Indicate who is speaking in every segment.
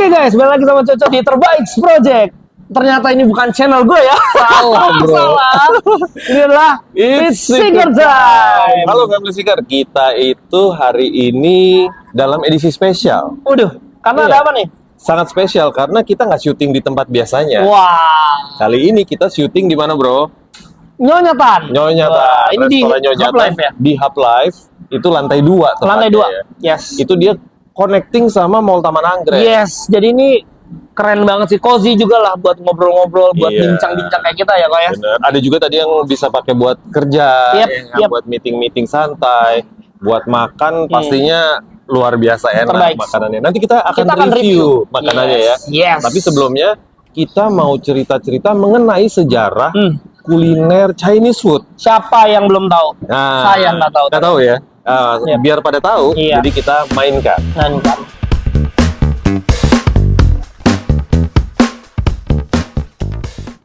Speaker 1: Oke guys, balik lagi sama Coco di Terbaik Project. Ternyata ini bukan channel gue ya.
Speaker 2: Salah bro.
Speaker 1: Salah. Ini adalah It's Seeker Time.
Speaker 2: Halo Family Seeker, kita itu hari ini dalam edisi spesial.
Speaker 1: Waduh, karena ada
Speaker 2: Iya.
Speaker 1: apa nih?
Speaker 2: Sangat spesial karena kita nggak syuting di tempat biasanya.
Speaker 1: Wah,
Speaker 2: Kali ini kita syuting di mana bro?
Speaker 1: Nyonya Tan.
Speaker 2: Nyonya
Speaker 1: Wah,
Speaker 2: Tan,
Speaker 1: ini di
Speaker 2: restoran Nyonya
Speaker 1: Hub
Speaker 2: Tan
Speaker 1: Life ya?
Speaker 2: di Hub Life. Itu lantai 2 tepatnya.
Speaker 1: Lantai 2.
Speaker 2: Ya.
Speaker 1: Yes.
Speaker 2: Itu dia connecting sama Mall Taman Anggrek.
Speaker 1: Yes, jadi ini keren banget sih, cozy juga lah buat ngobrol-ngobrol, buat
Speaker 2: Iya.
Speaker 1: bincang-bincang kayak kita ya, kok ya.
Speaker 2: Bener. Ada juga tadi yang bisa pakai buat kerja,
Speaker 1: Yep,
Speaker 2: ya,
Speaker 1: yep.
Speaker 2: buat meeting-meeting santai, buat makan pastinya luar biasa enak
Speaker 1: Terbaik.
Speaker 2: makanannya. Nanti kita akan,
Speaker 1: Kita akan
Speaker 2: review makanannya
Speaker 1: Yes,
Speaker 2: ya.
Speaker 1: yes.
Speaker 2: Tapi sebelumnya kita mau cerita-cerita mengenai sejarah
Speaker 1: Hmm.
Speaker 2: kuliner Chinese food.
Speaker 1: Siapa yang belum tahu?
Speaker 2: Nah,
Speaker 1: Saya nggak tahu.
Speaker 2: Nggak tahu ya.
Speaker 1: Yep.
Speaker 2: Biar pada tahu,
Speaker 1: Iya.
Speaker 2: jadi kita mainkan.
Speaker 1: Nanti.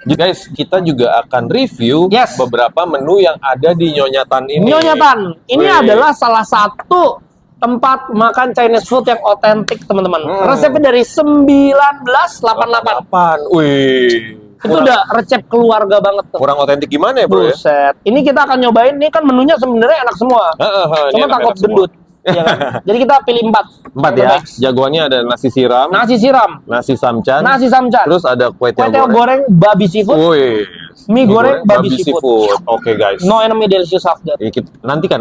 Speaker 2: Jadi guys, kita juga akan review
Speaker 1: Yes.
Speaker 2: beberapa menu yang ada di Nyonya Tan ini.
Speaker 1: Nyonya Tan, ini
Speaker 2: Wih.
Speaker 1: adalah salah satu tempat makan Chinese food yang otentik, teman-teman. Resepnya dari 1988.
Speaker 2: Wih.
Speaker 1: Itu udah resep keluarga banget tuh.
Speaker 2: Kurang otentik gimana ya bro ya?
Speaker 1: Buset. Ini kita akan nyobain, ini kan menunya sebenarnya enak semua.
Speaker 2: Ini
Speaker 1: Cuma
Speaker 2: enak-enak
Speaker 1: takut
Speaker 2: semua.
Speaker 1: gendut. Ya kan? Jadi kita pilih 4.
Speaker 2: 4 ya. Jagoannya ada nasi siram,
Speaker 1: Nasi siram,
Speaker 2: nasi samcan,
Speaker 1: nasi samcan,
Speaker 2: terus ada kue
Speaker 1: kue
Speaker 2: tiaw
Speaker 1: tiaw
Speaker 2: goreng.
Speaker 1: goreng babi seafood,
Speaker 2: Wih.
Speaker 1: mie goreng babi seafood.
Speaker 2: Oke guys.
Speaker 1: No enemy delicious after.
Speaker 2: Nantikan.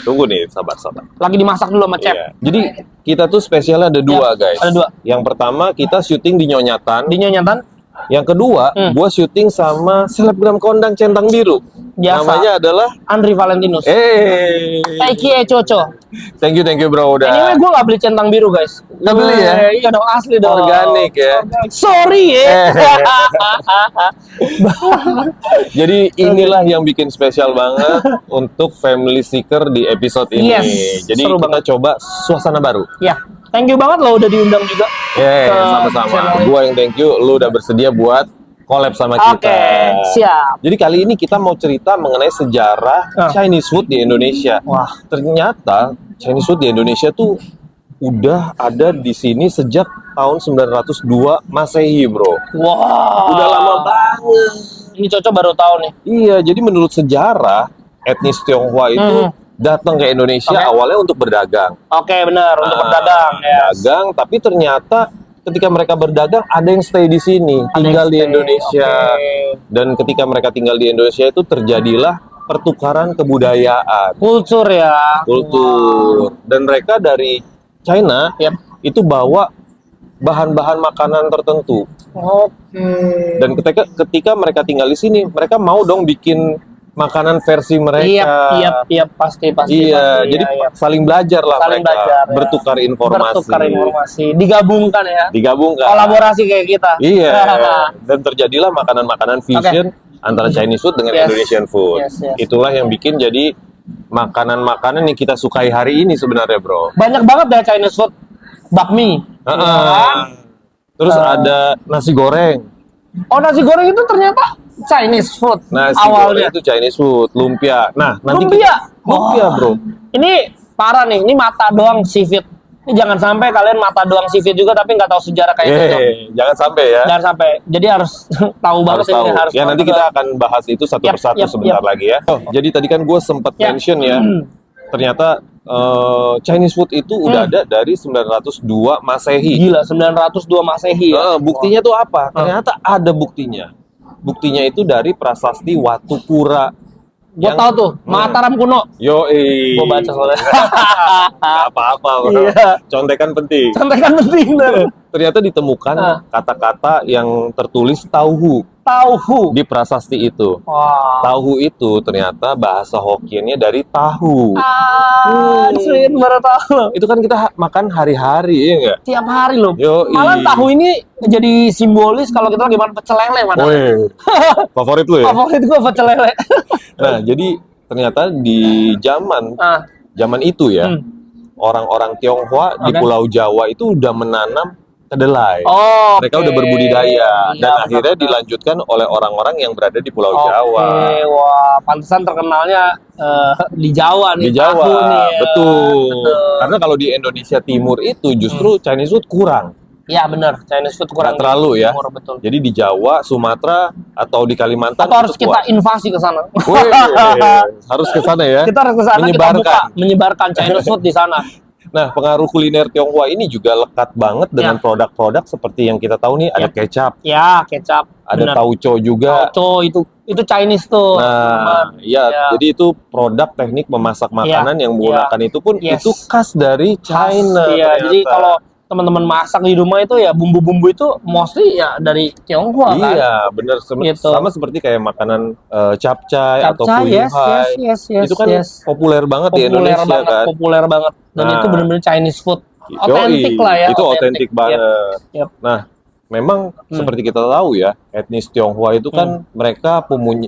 Speaker 2: Tunggu nih, sabar.
Speaker 1: Lagi dimasak dulu sama chef.
Speaker 2: Iya. Jadi kita tuh spesialnya ada 2 guys.
Speaker 1: ada 2.
Speaker 2: Yang pertama kita syuting di Nyonya Tan.
Speaker 1: Di Nyonya Tan,
Speaker 2: Yang kedua, gua syuting sama selebgram kondang centang biru.
Speaker 1: Biasa.
Speaker 2: Namanya adalah
Speaker 1: Andri Valentinus. Taiki Coco.
Speaker 2: Thank you bro udah.
Speaker 1: Anyway, gue nggak beli centang biru, guys.
Speaker 2: Nggak beli ya?
Speaker 1: Iya dong, asli dong.
Speaker 2: Organik ya.
Speaker 1: Sorry ya.
Speaker 2: Jadi inilah yang bikin spesial banget untuk Family Seeker di episode ini.
Speaker 1: Yes,
Speaker 2: Jadi
Speaker 1: seru
Speaker 2: kita coba suasana baru.
Speaker 1: Ya, thank you banget loh udah diundang juga. Ke
Speaker 2: Sama-sama.
Speaker 1: channel ini.
Speaker 2: Gua yang thank you, lu udah bersedia buat collab sama kita.
Speaker 1: Oke, siap.
Speaker 2: Jadi kali ini kita mau cerita mengenai sejarah Chinese food di Indonesia.
Speaker 1: Wah.
Speaker 2: Ternyata Chinese food di Indonesia tuh udah ada di sini sejak tahun 902 Masehi, bro.
Speaker 1: Wah.
Speaker 2: Udah lama banget.
Speaker 1: Ini Coco baru tahu nih.
Speaker 2: Iya, jadi menurut sejarah etnis Tionghoa itu datang ke Indonesia awalnya untuk berdagang.
Speaker 1: Oke, benar, untuk berdagang. Yes.
Speaker 2: Dagang, tapi ternyata ketika mereka berdagang ada yang stay di sini,
Speaker 1: Ada
Speaker 2: tinggal
Speaker 1: yang
Speaker 2: di
Speaker 1: stay,
Speaker 2: Indonesia. Dan ketika mereka tinggal di Indonesia itu terjadilah pertukaran kebudayaan,
Speaker 1: Kultur ya.
Speaker 2: kultur. Dan mereka dari China
Speaker 1: Yap.
Speaker 2: itu bawa bahan-bahan makanan tertentu.
Speaker 1: Oke.
Speaker 2: Dan ketika mereka tinggal di sini, mereka mau dong bikin makanan versi mereka.
Speaker 1: Iya, pasti.
Speaker 2: Iya,
Speaker 1: pasti.
Speaker 2: jadi
Speaker 1: Iya.
Speaker 2: saling belajar lah
Speaker 1: Saling
Speaker 2: mereka,
Speaker 1: belajar, ya.
Speaker 2: bertukar informasi.
Speaker 1: Digabungkan ya.
Speaker 2: Digabungkan.
Speaker 1: Kolaborasi kayak kita.
Speaker 2: Iya. Dan terjadilah makanan-makanan fusion antara Chinese food dengan
Speaker 1: Yes.
Speaker 2: Indonesian food.
Speaker 1: Yes.
Speaker 2: Itulah yang bikin jadi makanan-makanan yang kita sukai hari ini sebenarnya, bro.
Speaker 1: Banyak banget ya Chinese food. Bakmi.
Speaker 2: Terus ada nasi goreng.
Speaker 1: Oh, nasi goreng itu ternyata Chinese food
Speaker 2: Nasi
Speaker 1: awalnya.
Speaker 2: goreng itu Chinese food, lumpia. Nah, nanti
Speaker 1: Lumpia?
Speaker 2: bro.
Speaker 1: Ini parah nih, ini mata doang seafood. Ini jangan sampai kalian mata doang seafood juga tapi nggak tahu sejarah kayak gitu.
Speaker 2: Jangan sampai ya.
Speaker 1: Jangan sampai. Jadi harus tahu banget
Speaker 2: Harus tahu.
Speaker 1: ini harus.
Speaker 2: Ya nanti kita akan bahas itu satu
Speaker 1: Yap,
Speaker 2: persatu
Speaker 1: yap,
Speaker 2: sebentar
Speaker 1: yap.
Speaker 2: lagi ya. Jadi tadi kan gue sempat
Speaker 1: Yap.
Speaker 2: mention ya, ternyata Chinese food itu udah ada dari 902 Masehi.
Speaker 1: Gila, 902 Masehi ya.
Speaker 2: Buktinya tuh apa? Ternyata ada buktinya. Buktinya itu dari prasasti Watupura.
Speaker 1: Gua tahu tuh, Mataram kuno.
Speaker 2: Yoi.
Speaker 1: Gua baca soalnya.
Speaker 2: Nggak apa-apa, bro.
Speaker 1: Iya.
Speaker 2: Contekan penting.
Speaker 1: Contekan penting bener.
Speaker 2: Ternyata ditemukan kata-kata yang tertulis tauhu
Speaker 1: Tauhu.
Speaker 2: di prasasti itu.
Speaker 1: Wah.
Speaker 2: Tauhu itu ternyata bahasa Hokkiennya dari tahu.
Speaker 1: Sweet, baru tahu.
Speaker 2: Itu kan kita makan hari-hari, ya nggak?
Speaker 1: Tiap hari loh.
Speaker 2: Yoi.
Speaker 1: Malah tahu ini jadi simbolis kalau kita lagi makan pecel lele mana.
Speaker 2: Wih, favorit lu ya?
Speaker 1: Favorit gua pecel lele.
Speaker 2: Nah, jadi ternyata di zaman itu ya, orang-orang Tionghoa di Pulau Jawa itu udah menanam kedelai.
Speaker 1: Oh,
Speaker 2: Mereka udah berbudidaya dan
Speaker 1: Iya,
Speaker 2: akhirnya
Speaker 1: benar.
Speaker 2: dilanjutkan oleh orang-orang yang berada di Pulau Jawa.
Speaker 1: Wah, pantesan terkenalnya di Jawa nih.
Speaker 2: Di Jawa,
Speaker 1: tahu nih, ya.
Speaker 2: betul. Karena kalau di Indonesia Timur itu justru Chinese food kurang.
Speaker 1: Iya benar, Chinese food kurang
Speaker 2: Nggak terlalu
Speaker 1: di
Speaker 2: ya.
Speaker 1: timur, betul.
Speaker 2: Jadi di Jawa, Sumatera atau di Kalimantan
Speaker 1: Atau harus
Speaker 2: itu
Speaker 1: kita
Speaker 2: kuat.
Speaker 1: invasi ke sana.
Speaker 2: Wih, harus ke sana ya.
Speaker 1: Kita harus ke sana, kita buka, menyebarkan Chinese food di sana.
Speaker 2: Nah, pengaruh kuliner Tionghoa ini juga lekat banget dengan produk-produk seperti yang kita tahu nih, ada kecap.
Speaker 1: Ya, kecap.
Speaker 2: Ada tauco juga.
Speaker 1: Tauco itu Chinese tuh.
Speaker 2: Nah, iya, jadi itu produk teknik memasak makanan yang menggunakan itu pun itu khas dari China.
Speaker 1: Iya, jadi kalau teman-teman masak di rumah itu ya bumbu-bumbu itu mostly ya dari Tionghoa kan.
Speaker 2: Iya, benar. Sama seperti kayak makanan capcay atau
Speaker 1: yes,
Speaker 2: fuihai. Itu kan populer banget di Indonesia kan.
Speaker 1: Populer banget. Dan itu benar-benar Chinese food. Otentik lah ya.
Speaker 2: Itu otentik banget.
Speaker 1: Yep.
Speaker 2: Nah, memang seperti kita tahu ya, etnis Tionghoa itu kan mereka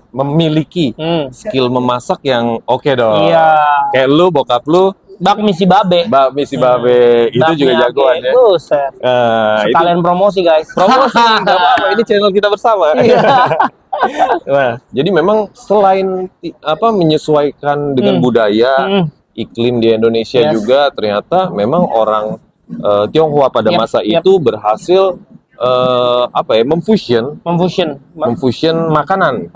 Speaker 2: memiliki skill memasak yang oke dong.
Speaker 1: Iya.
Speaker 2: Kayak lu, bokap lu,
Speaker 1: bakmi si babe.
Speaker 2: Bakmi si babe itu juga jagoan ya.
Speaker 1: Buset. Sekalian promosi guys.
Speaker 2: Promosi, nggak apa-apa. Ini channel kita bersama. Nah, jadi memang selain menyesuaikan dengan budaya, iklim di Indonesia juga ternyata memang orang Tionghoa pada masa itu berhasil memfusion makanan.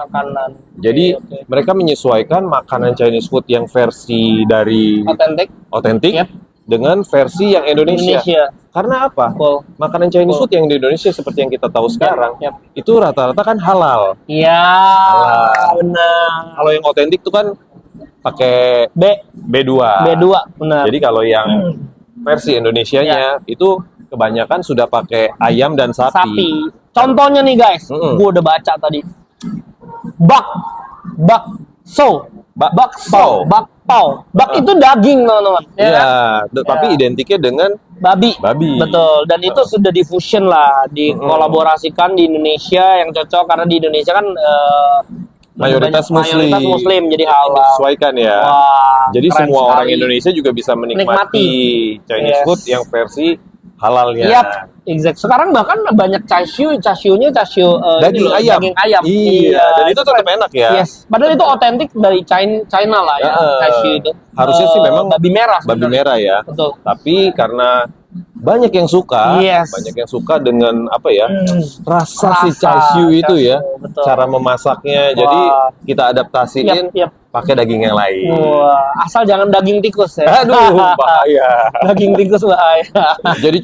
Speaker 2: Jadi mereka menyesuaikan makanan Chinese food yang versi dari otentik dengan versi yang Indonesia. Karena apa? Makanan Chinese food yang di Indonesia seperti yang kita tahu sekarang itu rata-rata kan halal.
Speaker 1: Iya, benar.
Speaker 2: Kalau yang otentik itu kan pakai B2.
Speaker 1: Benar.
Speaker 2: Jadi kalau yang versi Indonesianya itu kebanyakan sudah pakai ayam dan sapi.
Speaker 1: Contohnya nih guys, gue udah baca tadi. Bakso. Bak itu daging, teman-teman.
Speaker 2: Iya, tapi identiknya dengan
Speaker 1: babi. Betul. Dan itu sudah difusion lah, dikolaborasikan di Indonesia yang cocok karena di Indonesia kan
Speaker 2: mayoritas muslim
Speaker 1: jadi halal.
Speaker 2: Disesuaikan ya.
Speaker 1: Wah,
Speaker 2: jadi semua orang Indonesia juga bisa menikmati Chinese food yang versi halalnya.
Speaker 1: Iya, exact. Sekarang bahkan banyak chashu
Speaker 2: daging ayam. Iya, dan itu tetap enak ya.
Speaker 1: Yes. Padahal itu otentik dari China lah ya. Chashu itu.
Speaker 2: Harusnya sih memang
Speaker 1: babi merah.
Speaker 2: Babi merah ya.
Speaker 1: Betul.
Speaker 2: Tapi karena banyak yang suka, dengan rasa si chashu itu ya, betul. Cara memasaknya. Jadi kita adaptasiin pakai daging yang lain.
Speaker 1: Wah, asal jangan daging tikus ya.
Speaker 2: Aduh, bahaya.
Speaker 1: Daging tikus bahaya.
Speaker 2: Jadi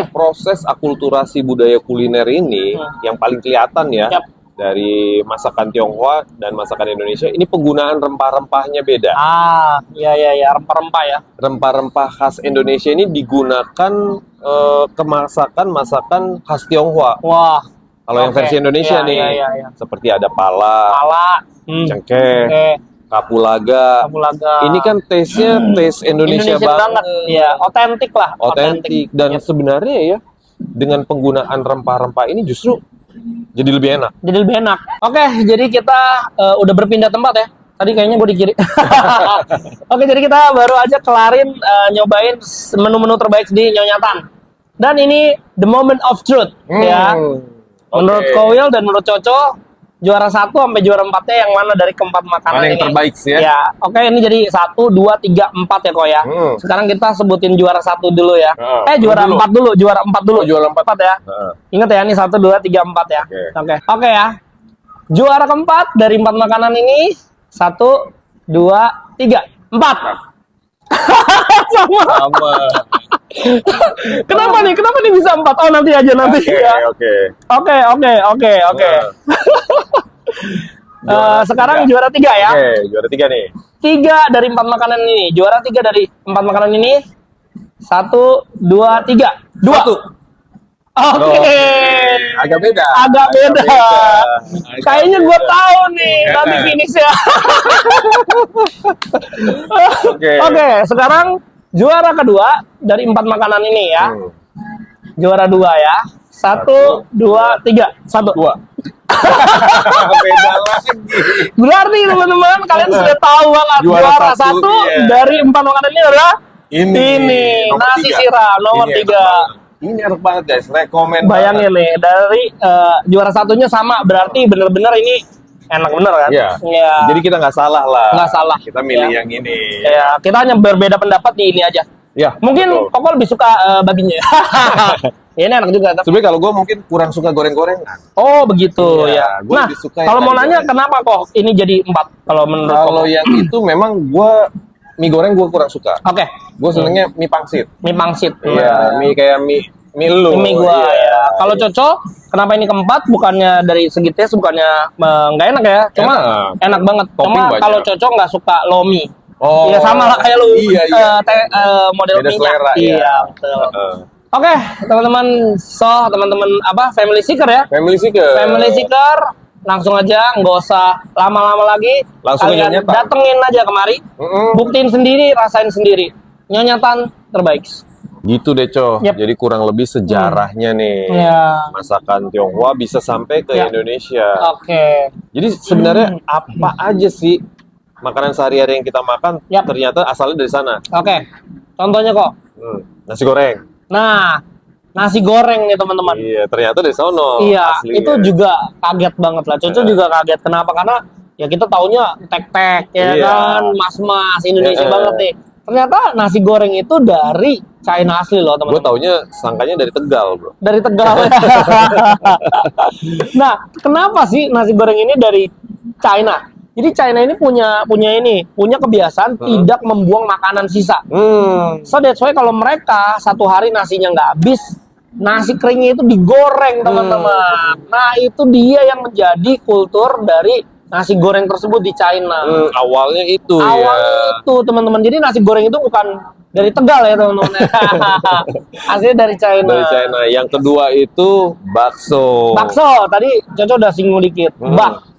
Speaker 2: proses akulturasi budaya kuliner ini yang paling kelihatan ya dari masakan Tionghoa dan masakan Indonesia, ini penggunaan rempah-rempahnya beda.
Speaker 1: Iya, rempah-rempah ya.
Speaker 2: Rempah-rempah khas Indonesia ini digunakan ke masakan khas Tionghoa.
Speaker 1: Wah.
Speaker 2: Kalau yang versi Indonesia seperti ada pala, cengkeh, kapulaga. Ini kan taste-nya taste Indonesia banget.
Speaker 1: Iya, otentik lah.
Speaker 2: Otentik. Dan sebenarnya ya, dengan penggunaan rempah-rempah ini justru jadi lebih enak.
Speaker 1: Oke, jadi kita udah berpindah tempat ya. Tadi kayaknya gue di kiri. Oke, jadi kita baru aja kelarin nyobain menu-menu terbaik di Nyonya Tan. Dan ini the moment of truth ya. Menurut Kowil dan menurut Coco, juara 1 sampai juara 4-nya yang mana dari keempat makanan
Speaker 2: mana yang
Speaker 1: ini?
Speaker 2: terbaik sih ya?
Speaker 1: Ya, oke, ini jadi 1, 2, 3, 4 ya kok ya. Sekarang kita sebutin juara 1 dulu ya. Juara 4 dulu, juara 4 dulu.
Speaker 2: Juara 4
Speaker 1: ya. Ingat ya, ini 1, 2, 3, 4 ya. Oke ya. Juara keempat dari 4 makanan ini 1, 2, 3, 4.
Speaker 2: Sama.
Speaker 1: Kenapa nih bisa 4? Oh, nanti aja ya. Oke. Sekarang juara 3 ya.
Speaker 2: Juara 3 nih.
Speaker 1: 3 dari 4 makanan ini. Juara 3 dari 4 makanan ini. 1, 2, 3. 2. Oke.
Speaker 2: Agak beda.
Speaker 1: Kayaknya gue tahu nih nanti finish ya. Oke, sekarang juara kedua dari 4 makanan ini ya. Juara 2 ya. 1, 2, 3. 1. 2.
Speaker 2: Beda lagi.
Speaker 1: Berarti teman-teman kalian sudah tahu banget juara 1 dari 4 makanan ini adalah ini nasi siram nomor 3.
Speaker 2: Ini enak banget guys, rekomen.
Speaker 1: Bayangin nih, dari juara 1-nya sama, berarti bener-bener ini enak bener kan?
Speaker 2: Iya. Jadi kita nggak salah lah.
Speaker 1: Nggak salah.
Speaker 2: Kita milih yang ini.
Speaker 1: Ya, kita hanya berbeda pendapat di ini aja.
Speaker 2: Ya.
Speaker 1: Mungkin Koko lebih suka babinya. Ya, ini enak juga.
Speaker 2: Sebenarnya kalau gue mungkin kurang suka goreng-gorengan.
Speaker 1: Oh begitu
Speaker 2: Iya,
Speaker 1: ya.
Speaker 2: gua
Speaker 1: Nah,
Speaker 2: lebih suka
Speaker 1: kalau
Speaker 2: yang
Speaker 1: mau
Speaker 2: tadi
Speaker 1: nanya
Speaker 2: goreng.
Speaker 1: kenapa kok ini jadi 4 kalau menurut
Speaker 2: Kalau
Speaker 1: kamu?
Speaker 2: yang itu memang gue mie goreng gue kurang suka.
Speaker 1: Oke.
Speaker 2: Gue senengnya mie pangsit.
Speaker 1: Mie pangsit.
Speaker 2: Iya, mie kayak mie lu.
Speaker 1: Mie gua
Speaker 2: Iya,
Speaker 1: ya. Kalau
Speaker 2: iya.
Speaker 1: Coco, kenapa ini keempat? Bukannya dari segi taste bukannya nggak enak ya? Cuma enak banget.
Speaker 2: Topping
Speaker 1: Cuma
Speaker 2: banyak.
Speaker 1: kalau Coco nggak suka lomi.
Speaker 2: Oh,
Speaker 1: Ya sama lah kayak lu.
Speaker 2: Iya, iya.
Speaker 1: Model
Speaker 2: Beda
Speaker 1: minyak.
Speaker 2: selera,
Speaker 1: Iya,
Speaker 2: ya.
Speaker 1: betul.
Speaker 2: Heeh.
Speaker 1: Oke, teman-teman, teman-teman apa family seeker ya?
Speaker 2: Family sih ke.
Speaker 1: Family seeker, langsung aja, nggak usah lama-lama lagi.
Speaker 2: Langsung
Speaker 1: Kalian
Speaker 2: nyonyatan.
Speaker 1: datengin aja kemari,
Speaker 2: Mm-mm.
Speaker 1: buktiin sendiri, rasain sendiri. Nyonyatan terbaik.
Speaker 2: Gitu deh, Co.
Speaker 1: Yep.
Speaker 2: Jadi kurang lebih sejarahnya nih.
Speaker 1: Ya.
Speaker 2: Masakan Tionghoa bisa sampai ke
Speaker 1: Ya.
Speaker 2: Indonesia.
Speaker 1: Oke.
Speaker 2: Jadi sebenarnya apa aja sih makanan sehari-hari yang kita makan
Speaker 1: Yap.
Speaker 2: ternyata asalnya dari sana.
Speaker 1: Oke. Contohnya kok.
Speaker 2: Nasi goreng.
Speaker 1: Nah, nasi goreng nih teman-teman.
Speaker 2: Iya, ternyata dari sono.
Speaker 1: Iya,
Speaker 2: aslinya.
Speaker 1: itu juga kaget banget lah. Cucu juga kaget. Kenapa? Karena ya kita taunya tek-tek ya
Speaker 2: Iya.
Speaker 1: kan, mas-mas Indonesia
Speaker 2: Iya.
Speaker 1: banget nih. Ternyata nasi goreng itu dari China asli loh
Speaker 2: Gue
Speaker 1: teman-teman.
Speaker 2: taunya sangkanya dari Tegal, bro.
Speaker 1: Dari Tegal. Nah, kenapa sih nasi goreng ini dari China? Jadi China ini punya kebiasaan tidak membuang makanan sisa. So that's why kalau mereka satu hari nasinya nggak habis, nasi keringnya itu digoreng teman-teman. Nah itu dia yang menjadi kultur dari nasi goreng tersebut di China.
Speaker 2: Awalnya itu
Speaker 1: Awalnya itu teman-teman. Jadi nasi goreng itu bukan dari Tegal ya teman-teman. Aslinya dari China.
Speaker 2: dari China. Yang kedua itu bakso.
Speaker 1: Bakso tadi Coco udah singgung dikit.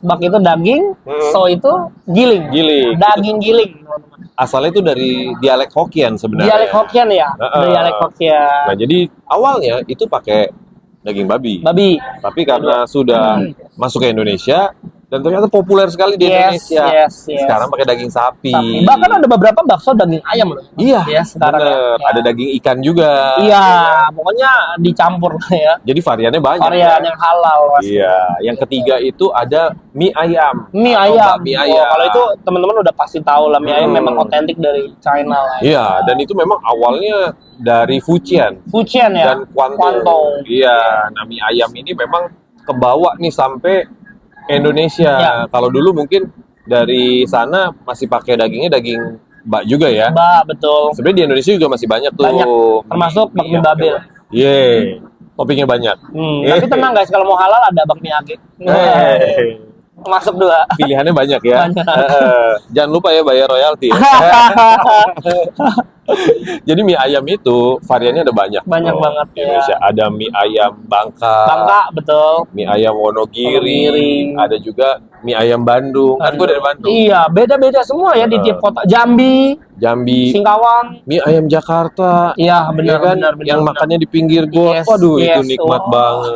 Speaker 1: Bak itu daging, so itu giling.
Speaker 2: Giling.
Speaker 1: Daging giling. teman-teman.
Speaker 2: Asalnya itu dari dialek Hokkien sebenarnya.
Speaker 1: Dialek Hokkien ya. Dialek Hokkien.
Speaker 2: Nah, jadi awalnya itu pakai daging babi.
Speaker 1: Babi.
Speaker 2: Tapi karena sudah masuk ke Indonesia dan ternyata populer sekali di
Speaker 1: Yes,
Speaker 2: Indonesia.
Speaker 1: yes.
Speaker 2: Sekarang pakai daging sapi.
Speaker 1: Bahkan ada beberapa bakso daging ayam loh.
Speaker 2: Iya,
Speaker 1: Ya, sekarang
Speaker 2: bener.
Speaker 1: ya.
Speaker 2: Ada daging ikan juga.
Speaker 1: Iya, pokoknya dicampur lah ya.
Speaker 2: Jadi variannya banyak.
Speaker 1: Varian
Speaker 2: ya.
Speaker 1: yang halal. pasti.
Speaker 2: Iya, yang ketiga itu ada mie ayam.
Speaker 1: Mie
Speaker 2: Atau
Speaker 1: ayam.
Speaker 2: bakmi
Speaker 1: Oh,
Speaker 2: ayam.
Speaker 1: kalau itu teman-teman udah pasti tahu lah mie ayam memang otentik dari China lah.
Speaker 2: Iya, dan itu memang awalnya dari Fujian
Speaker 1: Fujian ya.
Speaker 2: dan Kwantung. Iya, nah mie ayam ini memang kebawa nih sampai Indonesia.
Speaker 1: Ya.
Speaker 2: Kalau dulu mungkin dari sana masih pakai dagingnya daging bak juga ya.
Speaker 1: Betul.
Speaker 2: Sebenarnya di Indonesia juga masih banyak tuh.
Speaker 1: Banyak, termasuk bakmi
Speaker 2: yang
Speaker 1: Babel.
Speaker 2: pakai- Iya, toppingnya banyak.
Speaker 1: Tapi tenang guys, kalau mau halal ada bakmi age. Masuk 2.
Speaker 2: Pilihannya banyak ya.
Speaker 1: Banyak.
Speaker 2: Jangan lupa ya bayar royalti. Ya. Jadi mie ayam itu variannya ada banyak.
Speaker 1: Banyak banget,
Speaker 2: di Indonesia.
Speaker 1: ya.
Speaker 2: Ada mie ayam Bangka,
Speaker 1: Bangka betul.
Speaker 2: mie ayam Wonogiri,
Speaker 1: Wonogiri.
Speaker 2: ada juga mie ayam Bandung. Kan gue dari Bandung.
Speaker 1: Iya, beda-beda semua ya di tiap kota. Jambi,
Speaker 2: Jambi,
Speaker 1: Singkawang.
Speaker 2: mie ayam Jakarta.
Speaker 1: Iya, benar,
Speaker 2: ya kan?
Speaker 1: benar, benar,
Speaker 2: Yang
Speaker 1: benar.
Speaker 2: makannya di pinggir got.
Speaker 1: Yes,
Speaker 2: Waduh, itu
Speaker 1: yes.
Speaker 2: nikmat
Speaker 1: Wah.
Speaker 2: banget.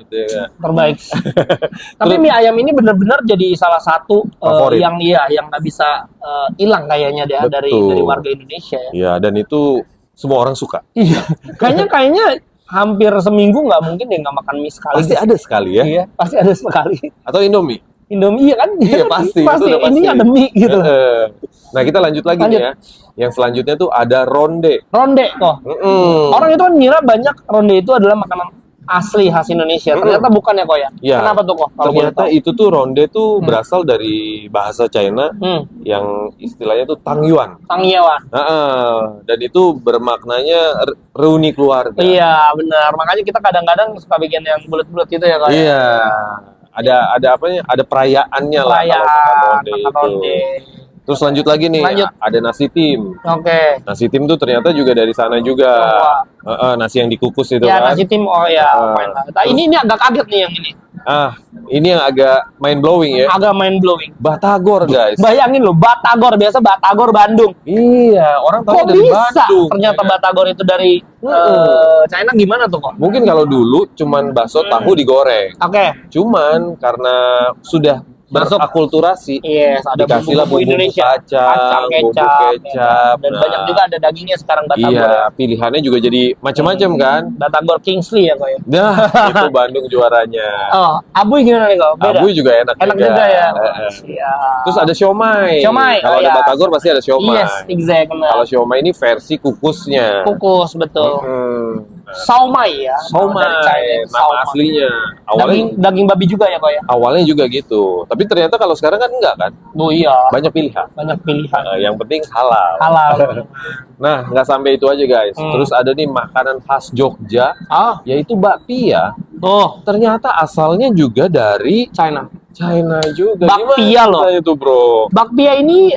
Speaker 2: Ya. kan?
Speaker 1: Terbaik. Tapi mie ayam ini benar-benar jadi salah satu
Speaker 2: Favorit.
Speaker 1: yang nggak bisa hilang kayaknya deh dari
Speaker 2: Betul.
Speaker 1: warga Indonesia ya.
Speaker 2: Iya, dan itu semua orang suka.
Speaker 1: Iya. Kayaknya hampir seminggu nggak mungkin deh nggak makan mie sekali.
Speaker 2: Pasti ada sekali ya.
Speaker 1: Iya, pasti ada sekali.
Speaker 2: Atau Indomie.
Speaker 1: Indomie iya kan?
Speaker 2: Iya pasti, itu udah
Speaker 1: Ini
Speaker 2: pasti.
Speaker 1: ada mie gitu.
Speaker 2: Nah kita lanjut lagi nih ya. Yang selanjutnya tuh ada ronde.
Speaker 1: Ronde kok. Orang itu kan ngira banyak ronde itu adalah makanan asli khas Indonesia. Ternyata bukan ya kok ya.
Speaker 2: Iya.
Speaker 1: Kenapa tuh kok? Kalau boleh
Speaker 2: Ternyata
Speaker 1: tahu?
Speaker 2: itu tuh ronde tuh berasal dari bahasa China yang istilahnya tuh Tangyuan.
Speaker 1: Tangyewan.
Speaker 2: Dan itu bermaknanya reuni keluarga.
Speaker 1: Iya benar. Makanya kita kadang-kadang suka bikin yang bulat-bulat gitu ya kok. ya.
Speaker 2: Iya. Ada apanya? Ada perayaannya lah kalau makan ronde
Speaker 1: makan
Speaker 2: itu.
Speaker 1: ronde.
Speaker 2: Terus lanjut lagi nih,
Speaker 1: Lanjut.
Speaker 2: ada nasi tim.
Speaker 1: Oke.
Speaker 2: Nasi tim tuh ternyata juga dari sana juga. Nasi yang dikukus itu
Speaker 1: Ya
Speaker 2: kan.
Speaker 1: nasi tim fine lah. Nah, ini agak kaget nih yang ini.
Speaker 2: Ini yang agak mind blowing ya.
Speaker 1: Agak mind blowing.
Speaker 2: Batagor guys.
Speaker 1: Bayangin loh, Batagor biasa Batagor Bandung.
Speaker 2: Iya, orang tahu
Speaker 1: Kok
Speaker 2: dari
Speaker 1: bisa
Speaker 2: Bandung.
Speaker 1: ternyata
Speaker 2: ya kan?
Speaker 1: Batagor itu dari China gimana tuh kok?
Speaker 2: Mungkin kalau dulu cuman bakso tahu digoreng.
Speaker 1: Oke.
Speaker 2: Cuman karena sudah
Speaker 1: Masuk.
Speaker 2: berakulturasi,
Speaker 1: Yes, ada
Speaker 2: dikasihlah
Speaker 1: bumbu Indonesia,
Speaker 2: kacang, bumbu kecap.
Speaker 1: dan
Speaker 2: Nah,
Speaker 1: banyak juga ada dagingnya sekarang Batagor.
Speaker 2: Iya,
Speaker 1: Ya.
Speaker 2: pilihannya juga jadi macam-macam kan.
Speaker 1: Batagor Kingsley ya kok ya.
Speaker 2: Nah, itu Bandung juaranya.
Speaker 1: Oh, Abuy gimana nih kok? Beda.
Speaker 2: Abu juga enak,
Speaker 1: Enak juga ya.
Speaker 2: Iya. Terus ada siomay.
Speaker 1: Siomay,
Speaker 2: Kalau ada
Speaker 1: iya.
Speaker 2: Batagor pasti ada siomay.
Speaker 1: Yes, exact.
Speaker 2: Kalau siomay ini versi kukusnya.
Speaker 1: Kukus betul. Saumai ya.
Speaker 2: Saumai,
Speaker 1: Dari China itu
Speaker 2: nama
Speaker 1: saumai.
Speaker 2: aslinya. Awalnya
Speaker 1: Daging babi juga ya kok ya?
Speaker 2: awalnya juga gitu. Tapi ternyata kalau sekarang kan enggak kan?
Speaker 1: Oh iya,
Speaker 2: Banyak pilihan.
Speaker 1: banyak pilihan.
Speaker 2: Yang penting halal.
Speaker 1: Halal.
Speaker 2: Nah, nggak sampai itu aja guys.
Speaker 1: Hmm.
Speaker 2: Terus ada nih makanan khas Jogja,
Speaker 1: Ah,
Speaker 2: yaitu bakpia.
Speaker 1: tuh
Speaker 2: Ternyata asalnya juga dari
Speaker 1: China.
Speaker 2: China juga.
Speaker 1: Bakpia
Speaker 2: Gimana
Speaker 1: loh.
Speaker 2: itu bro?
Speaker 1: Bakpia ini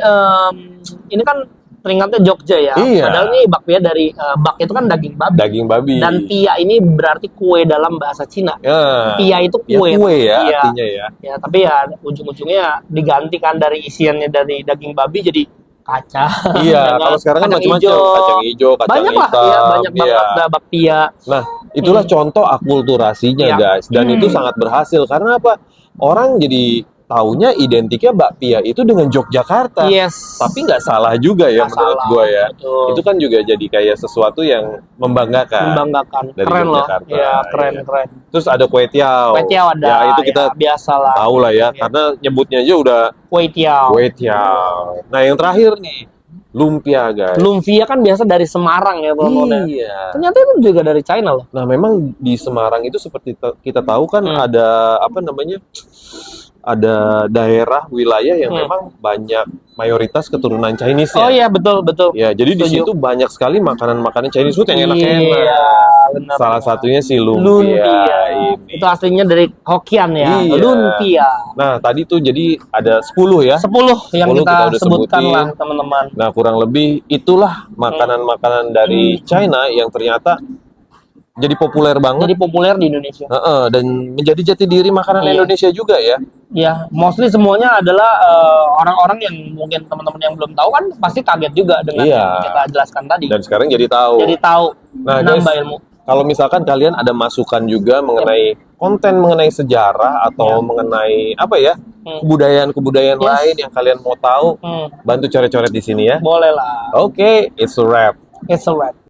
Speaker 1: kan teringatnya Jogja ya.
Speaker 2: Iya.
Speaker 1: Padahal ini bakpia dari bak itu kan daging babi.
Speaker 2: Daging babi.
Speaker 1: Dan pia ini berarti kue dalam bahasa Cina.
Speaker 2: Ya,
Speaker 1: Pia itu
Speaker 2: ya
Speaker 1: kue.
Speaker 2: kue ya
Speaker 1: Iya.
Speaker 2: artinya ya.
Speaker 1: Ya, tapi ya ujung-ujungnya digantikan dari isiannya dari daging babi jadi kaca.
Speaker 2: Iya, kalau sekarang kan
Speaker 1: Kacang
Speaker 2: macam-macam,
Speaker 1: hijau.
Speaker 2: kacang hijau, kacang
Speaker 1: Banyak lah
Speaker 2: hitam.
Speaker 1: ya, banyak
Speaker 2: iya.
Speaker 1: banget ada bakpia.
Speaker 2: Nah, itulah contoh akulturasinya
Speaker 1: Iya.
Speaker 2: guys. Dan itu sangat berhasil karena apa? Orang jadi taunya identiknya bakpia itu dengan Yogyakarta.
Speaker 1: Yes.
Speaker 2: Tapi nggak salah juga ya
Speaker 1: Nggak
Speaker 2: menurut
Speaker 1: salah,
Speaker 2: gua ya.
Speaker 1: betul.
Speaker 2: Itu kan juga jadi kayak sesuatu yang membanggakan.
Speaker 1: Membanggakan.
Speaker 2: Dari
Speaker 1: Keren loh.
Speaker 2: Yogyakarta,
Speaker 1: Ya, keren,
Speaker 2: iya.
Speaker 1: keren.
Speaker 2: Terus ada kue tiaw.
Speaker 1: Kue tiaw ada.
Speaker 2: Ya itu kita
Speaker 1: ya, biasa lah.
Speaker 2: tahu lah ya,
Speaker 1: Iya.
Speaker 2: karena nyebutnya aja udah
Speaker 1: Kue tiaw.
Speaker 2: kue tiaw. Nah yang terakhir nih, lumpia guys.
Speaker 1: Lumpia kan biasa dari Semarang ya, teman-teman.
Speaker 2: Iya.
Speaker 1: Ternyata itu juga dari China loh.
Speaker 2: Nah memang di Semarang itu seperti kita tahu kan ada apa namanya? Ada daerah wilayah yang memang banyak mayoritas keturunan Chinese ya.
Speaker 1: Oh iya, betul, betul.
Speaker 2: Ya, jadi di
Speaker 1: Setuju.
Speaker 2: situ banyak sekali makanan-makanan Chinese food yang enak-enak.
Speaker 1: Iya, benar.
Speaker 2: Salah satunya si lumpia,
Speaker 1: Lumpia.
Speaker 2: ini.
Speaker 1: Itu aslinya dari Hokkien ya.
Speaker 2: Iya.
Speaker 1: Lumpia.
Speaker 2: Nah, tadi tuh jadi ada 10 ya.
Speaker 1: 10 yang
Speaker 2: 10
Speaker 1: kita
Speaker 2: kita udah
Speaker 1: sebutkan
Speaker 2: sebutin.
Speaker 1: lah, teman-teman.
Speaker 2: Nah, kurang lebih itulah makanan-makanan dari China yang ternyata jadi populer banget.
Speaker 1: Jadi populer di Indonesia.
Speaker 2: Dan menjadi jati diri makanan
Speaker 1: Iya.
Speaker 2: Indonesia juga ya.
Speaker 1: Ya, mostly semuanya adalah orang-orang yang mungkin teman-teman yang belum tahu kan pasti kaget juga dengan
Speaker 2: Iya.
Speaker 1: yang kita jelaskan tadi.
Speaker 2: Dan sekarang jadi tahu.
Speaker 1: Jadi tahu,
Speaker 2: Nah, guys,
Speaker 1: nambah ilmu.
Speaker 2: kalau misalkan kalian ada masukan juga mengenai konten mengenai sejarah atau mengenai apa ya, kebudayaan-kebudayaan
Speaker 1: Yes.
Speaker 2: lain yang kalian mau tahu, bantu coret-coret di sini ya.
Speaker 1: Boleh lah.
Speaker 2: Oke, it's a wrap.
Speaker 1: It's a wrap.